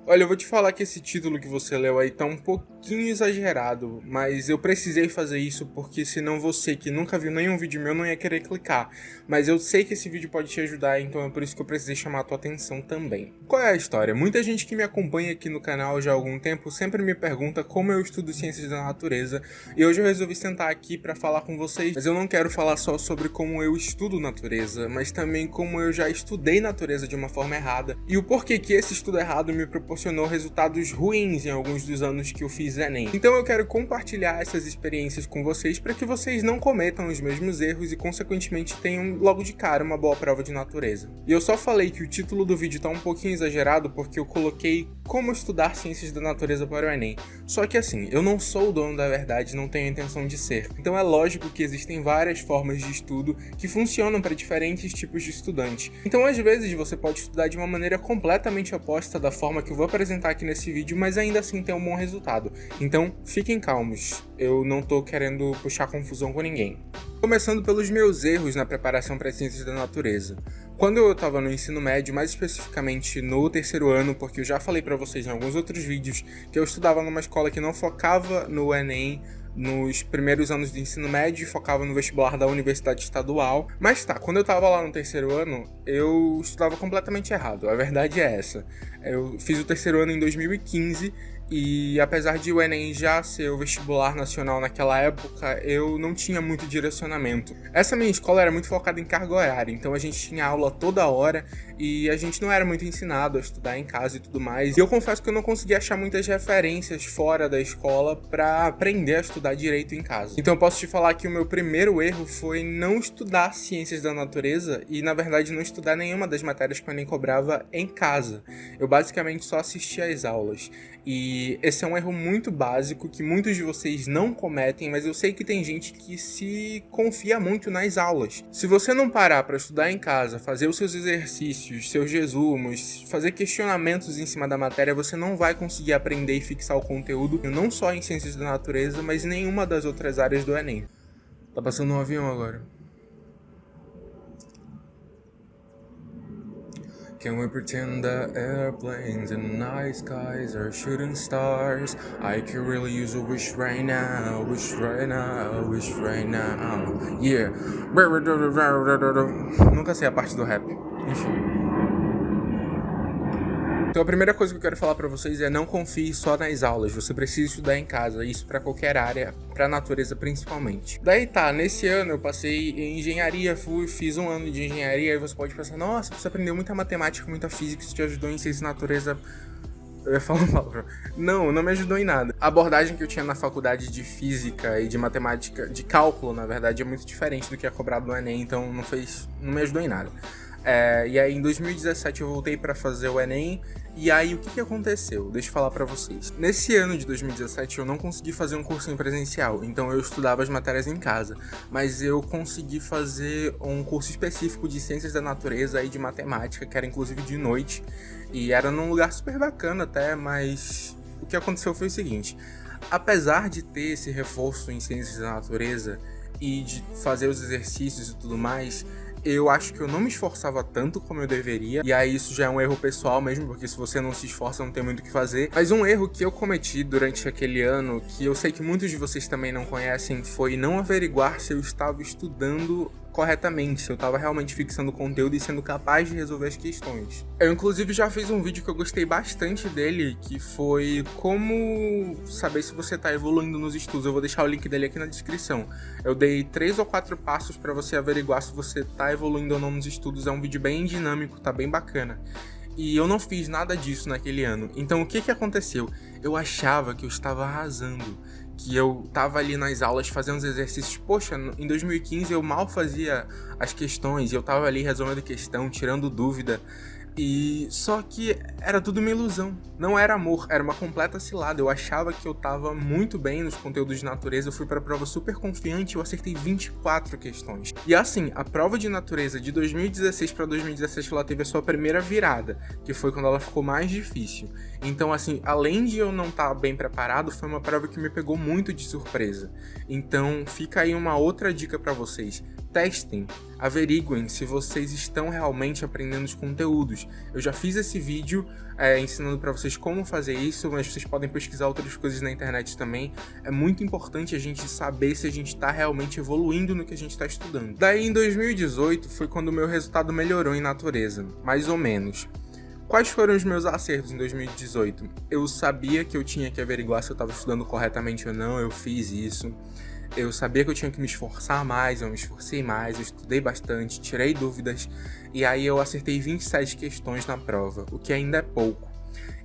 Olha, eu vou te falar que esse título que você leu aí tá um pouquinho exagerado, mas eu precisei fazer isso porque senão você que nunca viu nenhum vídeo meu não ia querer clicar. Mas eu sei que esse vídeo pode te ajudar, então é por isso que eu precisei chamar a tua atenção também. Qual é a história? Muita gente que me acompanha aqui no canal já há algum tempo sempre me pergunta como eu estudo ciências da natureza, e hoje eu resolvi sentar aqui para falar com vocês, mas eu não quero falar só sobre como eu estudo natureza, mas também como eu já estudei natureza de uma forma errada, e o porquê que esse estudo errado me proporcionou resultados ruins em alguns dos anos que eu fiz Enem. Então eu quero compartilhar essas experiências com vocês para que vocês não cometam os mesmos erros e consequentemente tenham logo de cara uma boa prova de natureza. E eu só falei que o título do vídeo tá um pouquinho exagerado porque eu coloquei como estudar ciências da natureza para o Enem. Só que assim, eu não sou o dono da verdade, não tenho a intenção de ser. Então é lógico que existem várias formas de estudo que funcionam para diferentes tipos de estudante. Então às vezes você pode estudar de uma maneira completamente oposta da forma que eu vou apresentar aqui nesse vídeo, mas ainda assim ter um bom resultado. Então fiquem calmos, eu não tô querendo puxar confusão com ninguém. Começando pelos meus erros na preparação para ciências da natureza. Quando eu estava no ensino médio, mais especificamente no terceiro ano, porque eu já falei para vocês em alguns outros vídeos que eu estudava numa escola que não focava no Enem nos primeiros anos do ensino médio e focava no vestibular da Universidade Estadual. Mas tá, quando eu tava lá no terceiro ano, eu estudava completamente errado, a verdade é essa. Eu fiz o terceiro ano em 2015 e apesar de o Enem já ser o vestibular nacional naquela época, eu não tinha muito direcionamento. Essa minha escola era muito focada em carga horária, então a gente tinha aula toda hora e a gente não era muito ensinado a estudar em casa e tudo mais. E eu confesso que eu não conseguia achar muitas referências fora da escola para aprender a estudar direito em casa. Então eu posso te falar que o meu primeiro erro foi não estudar ciências da natureza e, na verdade, não estudar nenhuma das matérias que o Enem cobrava em casa. Eu basicamente só assistia às aulas. E esse é um erro muito básico que muitos de vocês não cometem, mas eu sei que tem gente que se confia muito nas aulas. Se você não parar para estudar em casa, fazer os seus exercícios, seus resumos, fazer questionamentos em cima da matéria, você não vai conseguir aprender e fixar o conteúdo, não só em ciências da natureza, mas em nenhuma das outras áreas do Enem. Tá passando um avião agora. Can we pretend that airplanes in the night skies are shooting stars? I could really use a wish right now, wish right now, wish right now. Yeah. Nunca sei a parte do rap. Enfim. Então a primeira coisa que eu quero falar pra vocês é não confie só nas aulas, você precisa estudar em casa, isso pra qualquer área, pra natureza principalmente. Daí tá, nesse ano eu passei em engenharia, fiz um ano de engenharia, e você pode pensar, nossa, você aprendeu muita matemática, muita física, isso te ajudou em ciência da natureza. Eu ia falar uma palavra. Não me ajudou em nada. A abordagem que eu tinha na faculdade de física e de matemática, de cálculo, na verdade, é muito diferente do que é cobrado no Enem, então não me ajudou em nada. E aí em 2017 eu voltei pra fazer o Enem, e aí o que aconteceu? Deixa eu falar pra vocês. Nesse ano de 2017 eu não consegui fazer um curso em presencial, então eu estudava as matérias em casa, mas eu consegui fazer um curso específico de ciências da natureza e de matemática, que era inclusive de noite, e era num lugar super bacana até, mas o que aconteceu foi o seguinte: apesar de ter esse reforço em ciências da natureza e de fazer os exercícios e tudo mais, eu acho que eu não me esforçava tanto como eu deveria, e aí isso já é um erro pessoal mesmo, porque se você não se esforça não tem muito o que fazer. Mas um erro que eu cometi durante aquele ano, que eu sei que muitos de vocês também não conhecem, foi não averiguar se eu estava estudando corretamente, se eu estava realmente fixando o conteúdo e sendo capaz de resolver as questões. Eu inclusive já fiz um vídeo que eu gostei bastante dele, que foi como saber se você está evoluindo nos estudos. Eu vou deixar o link dele aqui na descrição. Eu dei 3 ou 4 passos para você averiguar se você está evoluindo ou não nos estudos. É um vídeo bem dinâmico, tá bem bacana. E eu não fiz nada disso naquele ano. Então o que aconteceu? Eu achava que eu estava arrasando, que eu tava ali nas aulas fazendo os exercícios. Poxa, em 2015 eu mal fazia as questões e eu tava ali resolvendo questão, tirando dúvida. E só que era tudo uma ilusão, não era amor, era uma completa cilada. Eu achava que eu tava muito bem nos conteúdos de natureza, eu fui pra prova super confiante e eu acertei 24 questões. E assim, a prova de natureza de 2016 pra 2017 ela teve a sua primeira virada, que foi quando ela ficou mais difícil. Então assim, além de eu não estar bem preparado, foi uma prova que me pegou muito de surpresa. Então fica aí uma outra dica pra vocês: testem, averiguem se vocês estão realmente aprendendo os conteúdos. Eu já fiz esse vídeo ensinando para vocês como fazer isso, mas vocês podem pesquisar outras coisas na internet também. É muito importante a gente saber se a gente está realmente evoluindo no que a gente está estudando. Daí em 2018 foi quando o meu resultado melhorou em natureza, mais ou menos. Quais foram os meus acertos em 2018? Eu sabia que eu tinha que averiguar se eu estava estudando corretamente ou não, eu fiz isso. Eu sabia que eu tinha que me esforçar mais, eu me esforcei mais, eu estudei bastante, tirei dúvidas, e aí eu acertei 27 questões na prova, o que ainda é pouco.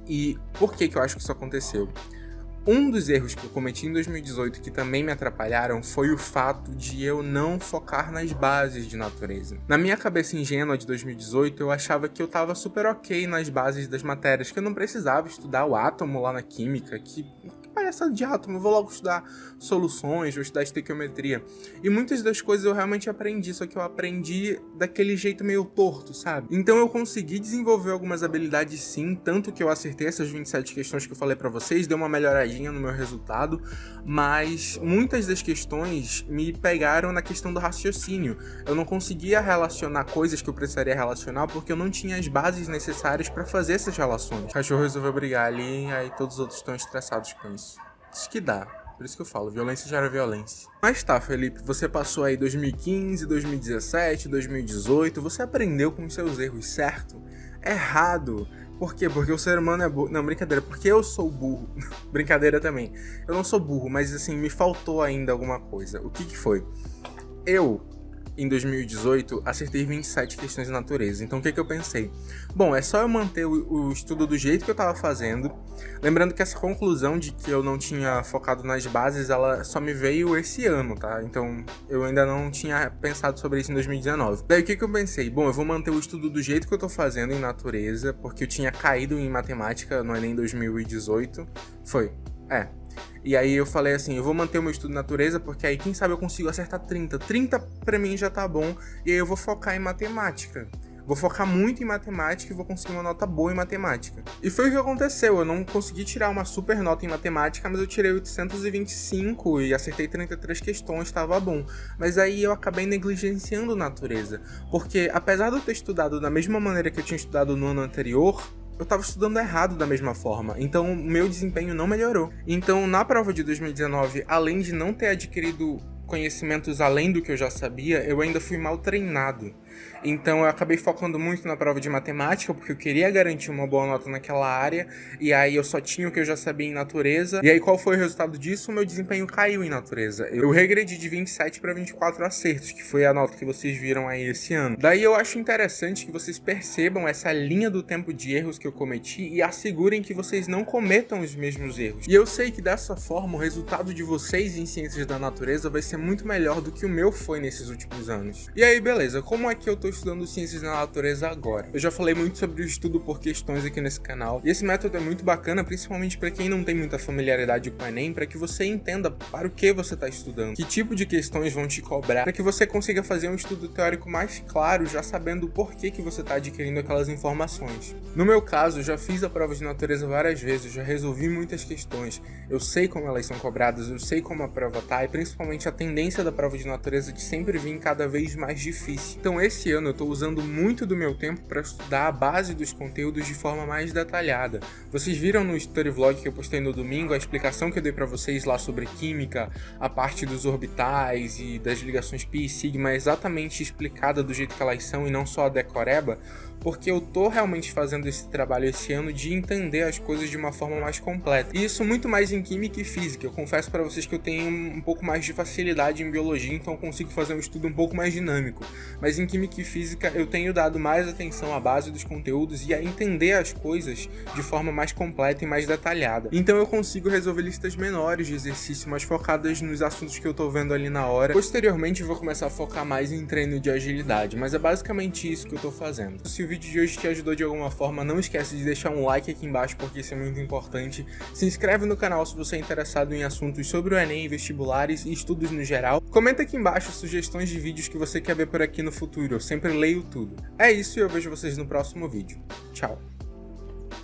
E por que eu acho que isso aconteceu? Um dos erros que eu cometi em 2018 que também me atrapalharam foi o fato de eu não focar nas bases de natureza. Na minha cabeça ingênua de 2018, eu achava que eu estava super ok nas bases das matérias, que eu não precisava estudar o átomo lá na química, que palhaçada de átomo, eu vou logo estudar soluções, vou estudar estequiometria. E muitas das coisas eu realmente aprendi, só que eu aprendi daquele jeito meio torto, sabe? Então eu consegui desenvolver algumas habilidades sim, tanto que eu acertei essas 27 questões que eu falei pra vocês, deu uma melhoradinha no meu resultado, mas muitas das questões me pegaram na questão do raciocínio. Eu não conseguia relacionar coisas que eu precisaria relacionar porque eu não tinha as bases necessárias pra fazer essas relações. O cachorro resolveu brigar ali, e aí todos os outros estão estressados com isso. Isso que dá. Por isso que eu falo, violência gera violência. Mas tá, Felipe, você passou aí 2015, 2017, 2018, você aprendeu com os seus erros, certo? Errado. Por quê? Porque o ser humano é burro. Não, brincadeira, porque eu sou burro. Brincadeira também. Eu não sou burro, mas assim, me faltou ainda alguma coisa. O que foi? Em 2018, acertei 27 questões de natureza. Então, o que eu pensei? Bom, é só eu manter o estudo do jeito que eu estava fazendo. Lembrando que essa conclusão de que eu não tinha focado nas bases, ela só me veio esse ano, tá? Então, eu ainda não tinha pensado sobre isso em 2019. Daí, o que eu pensei? Bom, eu vou manter o estudo do jeito que eu tô fazendo em natureza, porque eu tinha caído em matemática no Enem 2018. E aí eu falei assim, eu vou manter o meu estudo de natureza, porque aí quem sabe eu consigo acertar 30. 30 pra mim já tá bom, e aí eu vou focar em matemática. Vou focar muito em matemática e vou conseguir uma nota boa em matemática. E foi o que aconteceu, eu não consegui tirar uma super nota em matemática, mas eu tirei 825 e acertei 33 questões, estava bom. Mas aí eu acabei negligenciando natureza, porque apesar de eu ter estudado da mesma maneira que eu tinha estudado no ano anterior, eu tava estudando errado da mesma forma, então o meu desempenho não melhorou. Então, na prova de 2019, além de não ter adquirido conhecimentos além do que eu já sabia, eu ainda fui mal treinado. Então eu acabei focando muito na prova de matemática, porque eu queria garantir uma boa nota naquela área, e aí eu só tinha o que eu já sabia em natureza. E aí qual foi o resultado disso? O meu desempenho caiu em natureza. Eu regredi de 27 para 24 acertos, que foi a nota que vocês viram aí esse ano. Daí eu acho interessante que vocês percebam essa linha do tempo de erros que eu cometi e assegurem que vocês não cometam os mesmos erros. E eu sei que dessa forma o resultado de vocês em ciências da natureza vai ser muito melhor do que o meu foi nesses últimos anos. E aí, beleza, como é que eu tô estudando ciências da natureza agora? Eu já falei muito sobre o estudo por questões aqui nesse canal, e esse método é muito bacana, principalmente para quem não tem muita familiaridade com o Enem, para que você entenda para o que você está estudando, que tipo de questões vão te cobrar, para que você consiga fazer um estudo teórico mais claro, já sabendo o porquê que você está adquirindo aquelas informações. No meu caso, eu já fiz a prova de natureza várias vezes, já resolvi muitas questões, eu sei como elas são cobradas, eu sei como a prova tá, e principalmente a tendência da prova de natureza de sempre vir cada vez mais difícil. Então esse ano eu estou usando muito do meu tempo para estudar a base dos conteúdos de forma mais detalhada. Vocês viram no Story Vlog que eu postei no domingo a explicação que eu dei para vocês lá sobre química, a parte dos orbitais e das ligações π e sigma exatamente explicada do jeito que elas são e não só a decoreba, porque eu tô realmente fazendo esse trabalho esse ano de entender as coisas de uma forma mais completa. E isso muito mais em química e física. Eu confesso para vocês que eu tenho um pouco mais de facilidade em biologia, então eu consigo fazer um estudo um pouco mais dinâmico. Mas em química e física eu tenho dado mais atenção à base dos conteúdos e a entender as coisas de forma mais completa e mais detalhada. Então eu consigo resolver listas menores de exercício, mais focadas nos assuntos que eu tô vendo ali na hora. Posteriormente eu vou começar a focar mais em treino de agilidade, mas é basicamente isso que eu tô fazendo. Se o vídeo de hoje te ajudou de alguma forma, não esquece de deixar um like aqui embaixo, porque isso é muito importante. Se inscreve no canal se você é interessado em assuntos sobre o Enem, vestibulares e estudos no geral. Comenta aqui embaixo sugestões de vídeos que você quer ver por aqui no futuro, eu sempre leio tudo. É isso e eu vejo vocês no próximo vídeo. Tchau!